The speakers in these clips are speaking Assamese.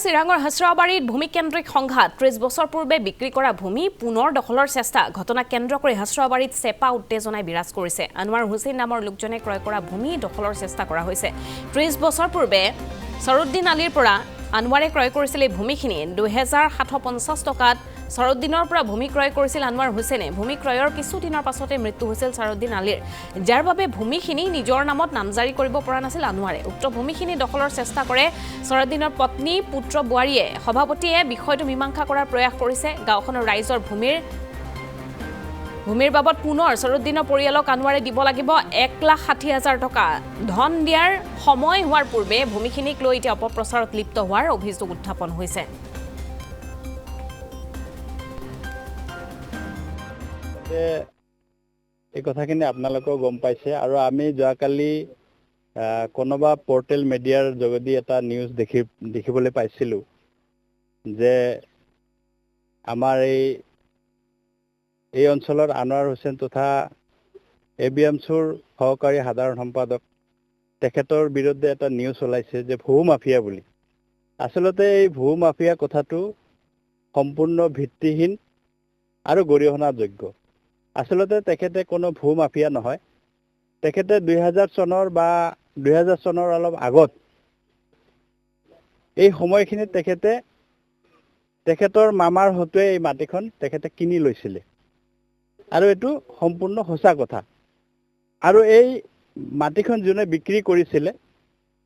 চিৰাঙৰ হাছৰাবাৰীত ভূমিকেন্দ্ৰিক সংঘাত ৩০ বছৰ পূৰ্বে বিক্ৰী কৰা ভূমি পুনৰ দখলৰ চেষ্টা ঘটনা কেন্দ্ৰ কৰি হাছৰাবাৰীত চেপা উত্তেজনাই বিৰাজ কৰিছে আনোৱাৰ হুছেইন নামৰ লোকজনে ক্ৰয় কৰা ভূমি দখলৰ চেষ্টা কৰা হৈছে ৩০ বছৰ পূৰ্বে সৰুদ্দিন আলীৰ পৰা আনোৱাৰে ক্ৰয় কৰিছিল এই ভূমিখিনি ২৭৫০ টকাত সৰুদ্দিনৰ পৰা ভূমি ক্ৰয় কৰিছিল আনোৱাৰ হুছেইনে ভূমি ক্ৰয়ৰ কিছুদিনৰ পাছতে মৃত্যু হৈছিল সৰুদ্দিন আলীৰ যাৰ বাবে ভূমিখিনি নিজৰ নামত নামজাৰি কৰিব পৰা নাছিল আনোৱাৰে উক্ত ভূমিখিনি দখলৰ চেষ্টা কৰে সৰুদ্দিনৰ পত্নী পুত্ৰ বুৱাৰীয়ে সভাপতিয়ে বিষয়টো মীমাংসা কৰাৰ প্ৰয়াস কৰিছে গাঁওখনৰ ৰাইজৰ ভূমিৰ বাবদ পুনৰ সৰুদ্দিনৰ পৰিয়ালক আনোৱাৰে দিব লাগিব ১,৬০,০০০ টকা ধন দিয়াৰ সময় হোৱাৰ পূৰ্বে ভূমিখিনিক লৈ এতিয়া অপপ্ৰচাৰত লিপ্ত হোৱাৰ অভিযোগ উত্থাপন হৈছে এই কথাখিনি আপোনালোকেও গম পাইছে আৰু আমি যোৱাকালি কোনোবা পৰ্টেল মিডিয়াৰ যোগেদি এটা নিউজ দেখিবলৈ পাইছিলোঁ যে আমাৰ এই অঞ্চলৰ আনোৱাৰ হুছেইন তথা এবিএমছুৰ সহকাৰী সাধাৰণ সম্পাদক তেখেতৰ বিৰুদ্ধে এটা নিউজ ওলাইছে যে ভূ মাফিয়া বুলি আচলতে এই ভূ মাফিয়া কথাটো সম্পূৰ্ণ ভিত্তিহীন আৰু গৰিহণাযোগ্য আচলতে তেখেতে কোনো ভূ মাফিয়া নহয় তেখেতে ২০০০ চনৰ বা ২০০০ চনৰ অলপ আগত এই সময়খিনিত তেখেতৰ মামাৰ হতুৱে এই মাটিখন তেখেতে কিনি লৈছিলে আৰু এইটো সম্পূৰ্ণ সঁচা কথা আৰু এই মাটিখন যোনে বিক্ৰী কৰিছিলে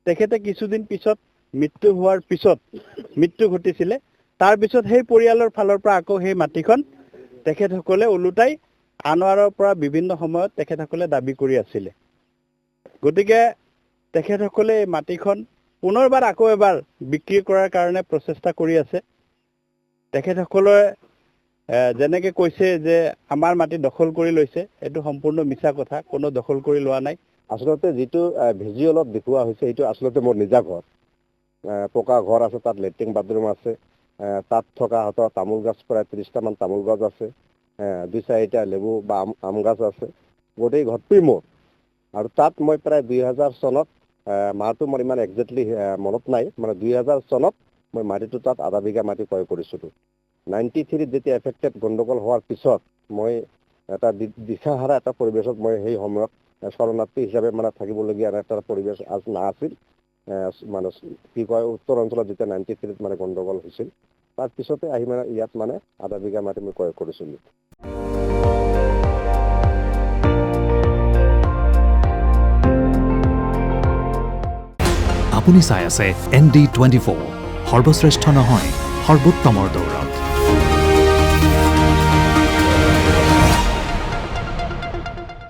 তেখেতে কিছুদিন পিছত মৃত্যু ঘটিছিলে তাৰ পিছত সেই পৰিয়ালৰ ফালৰ পৰা আকৌ সেই মাটিখন তেখেতসকলে ওলুটাই আনোৱাৰৰ পৰা বিভিন্ন সময়ত তেখেতসকলে দাবী কৰি আছিলে গতিকে তেখেতসকলে এই মাটিখন পুনৰবাৰ আকৌ এবাৰ বিক্ৰী কৰাৰ কাৰণে প্ৰচেষ্টা কৰি আছে তেখেতসকলে যেনেকে কৈছে যে আমাৰ মাটি দখল কৰি লৈছে এইটো সম্পূৰ্ণ মিছা কথা কোনো দখল কৰি লোৱা নাই আচলতে যেটো ভিজুৱেলত দেখুওৱা হৈছে এইটো আচলতে মোৰ নিজা ঘৰ পকা ঘৰ আছে তাত লেট্ৰিন বাথৰুম আছে তাত থকা হতৰ তামোল গছ প্ৰায় ৩০টা মান তামোল গছ আছে ২-৪টা লেবু বা আম গছ আছে গোটেই ঘৰটোই মোৰ আৰু তাত মই প্ৰায় ২০০০ চনত মাহটো মোৰ ইমান একজেক্টলি মনত নাই মানে ২০০০ চনত মই মাটিটো তাত আধা বিঘা মাটি ক্ৰয় কৰিছিলোঁ 93 যেতিয়া এফেক্টেড গণ্ডগোল হোৱাৰ পিছত মই এটা দিশাহাৰা এটা পৰিৱেশত মই সেই সময়ত শৰণাৰ্থী হিচাপে মানে থাকিবলগীয়া এটা পৰিৱেশ আজ নাছিল মানে কি কয় উত্তৰ অঞ্চলত যেতিয়া 93 মানে গণ্ডগোল হৈছিল তাৰ পিছতে আহি মানে ইয়াত মানে আধা বিঘা মাটি মই ক্ৰয় কৰিছিলোঁ আপুনি চাই আছে ND24 সৰ্বশ্ৰেষ্ঠ নহয় সৰ্বোত্তমৰ দৌৰত